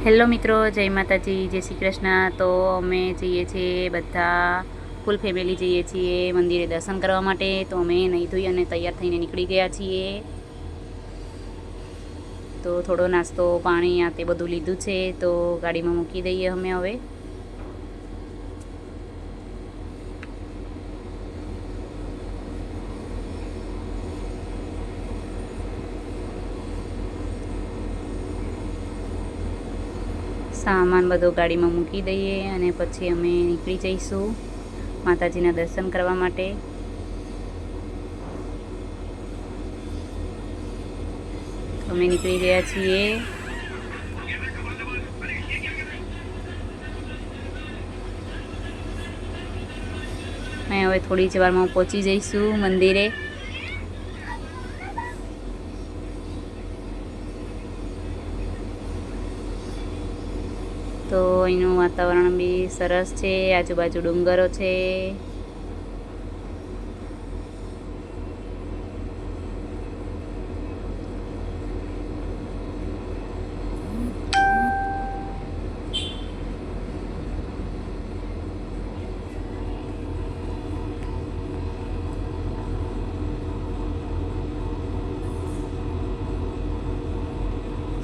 Hello મિત્રો, જય માતાજી, જય શ્રી કૃષ્ણ। તો અમે જઈએ છીએ બધા ફૂલ ફેમિલી જઈએ છીએ મંદિરે દર્શન કરવા માટે। તો અમે નહીં ધોઈ અને તૈયાર થઈને નીકળી ગયા છીએ। તો થોડો નાસ્તો પાણી આ તે બધું લીધું છે, તો ગાડીમાં મૂકી દઈએ અમે હવે। સામાન બધો ગાડીમાં મૂકી દઈએ અને પછી અમે નીકળી જઈશું માતાજીના દર્શન કરવા માટે। અમે નીકળી ગયા છીએ। અમે હવે થોડી જ વારમાં પહોંચી જઈશું મંદિરે। તો અહીંનું વાતાવરણ બી સરસ છે, આજુબાજુ ડુંગરો છે।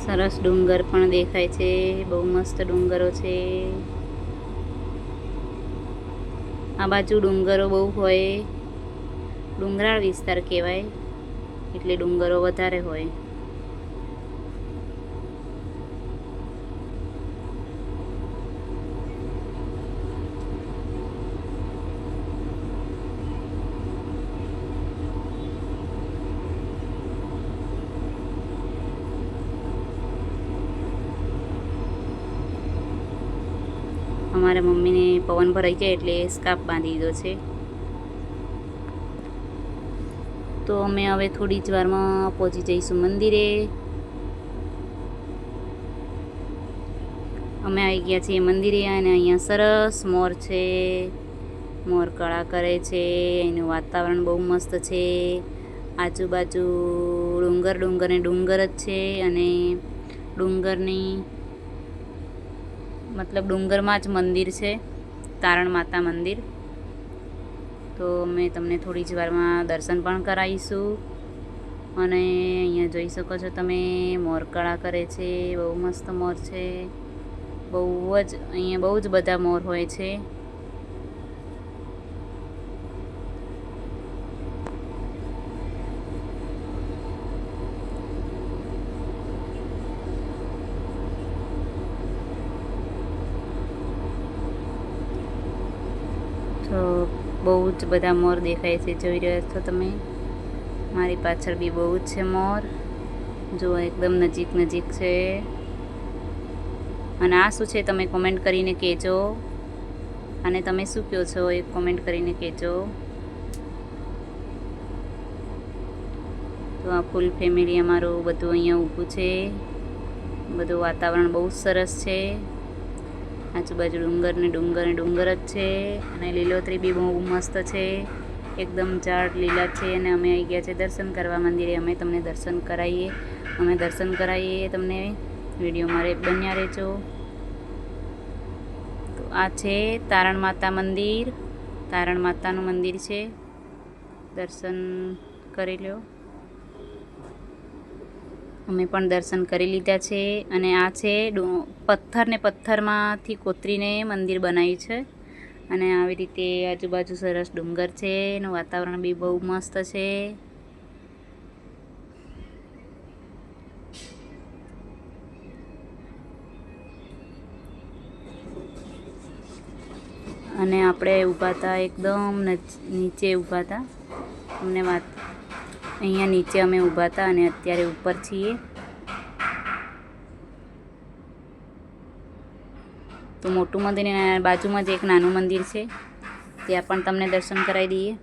સરસ ડુંગર પણ દેખાય છે, બહુ મસ્ત ડુંગરો છે। આ બાજુ ડુંગરો બહુ હોય, ડુંગરાળ વિસ્તાર કહેવાય એટલે ડુંગરો વધારે હોય। અમારા મમ્મીને પવન ભરાઈ જાય એટલે સ્કાર્ફ બાંધી દીધો છે। તો અમે હવે થોડી જ વારમાં પહોંચી જઈશું મંદિરે। અમે આવી ગયા છીએ મંદિરે અને અહીંયા સરસ મોર છે, મોર કળા કરે છે। એનું વાતાવરણ બહુ મસ્ત છે, આજુબાજુ ડુંગર ને ડુંગર જ છે અને ડુંગરની મતલબ ડુંગરમાં જ મંદિર છે, તારણ માતા મંદિર। તો અમે તમને થોડી જ વારમાં દર્શન પણ કરાવીશું। અને અહીંયા જોઈ શકો છો તમે, મોર કળા કરે છે, બહુ મસ્ત મોર છે। અહીંયા બહુ જ બધા મોર હોય છે। તો બહુ જ બધા મોર દેખાય છે, જોઈ રહ્યા છો તમે। મારી પાછળ બી બહુ જ છે મોર, જો એકદમ નજીક છે। અને આ શું છે તમે કોમેન્ટ કરીને કહેજો, અને તમે શું કહો છો એ કોમેન્ટ કરીને કહેજો। તો આ ફૂલ ફેમિલી અમારું બધું અહીંયા ઊભું છે, બધું વાતાવરણ બહુ સરસ છે, આજુબાજુ ડુંગર ને ડુંગર જ છે અને લીલોતરી બી બહુ મસ્ત છે, એકદમ ઝાડ લીલા છે। અને અમે આવી ગયા છે દર્શન કરવા મંદિરે। અમે તમને દર્શન કરાવીએ તમને, વિડીયોમાં બન્યા રહેજો। તો આ છે તારણ માતા મંદિર, તારણ માતાનું મંદિર છે, દર્શન કરી લો। અમે પણ દર્શન કરી લીધા છે। અને આ છે પથ્થરમાંથી કોતરીને મંદિર બનાવ્યું છે, અને આવી રીતે આજુબાજુ સરસ ડુંગર છે, એનું વાતાવરણ બી બહુ મસ્ત છે। અને આપણે ઊભા હતા એકદમ નીચે ઊભા હતા, અહીંયા નીચે અમે ઊભા હતા અને અત્યારે ઉપર છીએ। તો મોટું મંદિર બાજુમાં જ એક નાનું મંદિર છે, ત્યાં પણ તમને દર્શન કરાવી દઈએ।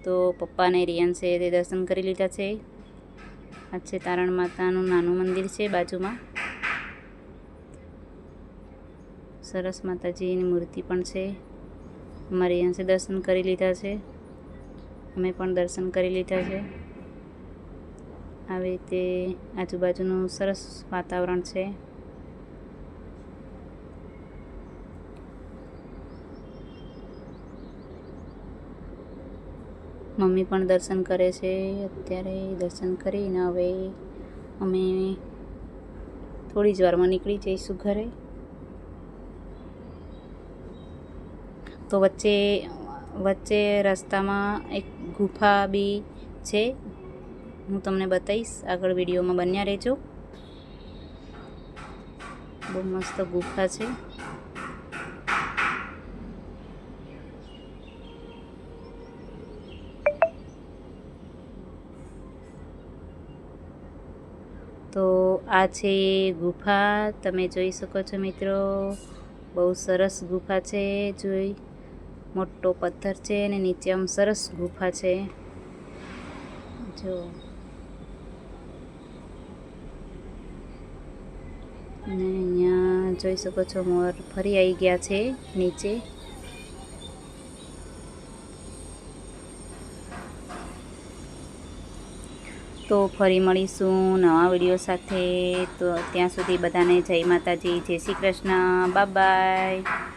તો પપ્પા અને રિયાન છે તે દર્શન કરી લીધા છે। આ છે તારણ માતાનું નાનું મંદિર છે બાજુમાં, સરસ માતાજીની મૂર્તિ પણ છે। અમારે રિયાન્સે દર્શન કરી લીધા છે, અમે પણ દર્શન કરી લીધા છે। આવી રીતે આજુબાજુનું સરસ વાતાવરણ છે। મમ્મી પણ દર્શન કરે છે. અત્યારે દર્શન કરીને હવે અમે થોડી જ વારમાં નીકળી જઈશું ઘરે. તો વચ્ચે રસ્તામાં એક ગુફા બી છે, હું તમને બતાવીશ. આગળ વિડીયોમાં બન્યા રહેજો. બહુ મસ્ત ગુફા છે. તો આ છે ગુફા, તમે જોઈ શકો છો મિત્રો. બહુ સરસ ગુફા છે. જોઈ, મોટો પથ્થર છે અને નીચે આમ સરસ ગુફા છે. જો અને અહીંયા જોઈ શકો છો મોર ફરી આવી ગયા છે નીચે. તો ફરી મળીશું નવા વિડીયો સાથે. તો ત્યાં સુધી બધાને જય માતાજી, જય શ્રી કૃષ્ણ, બાય બાય.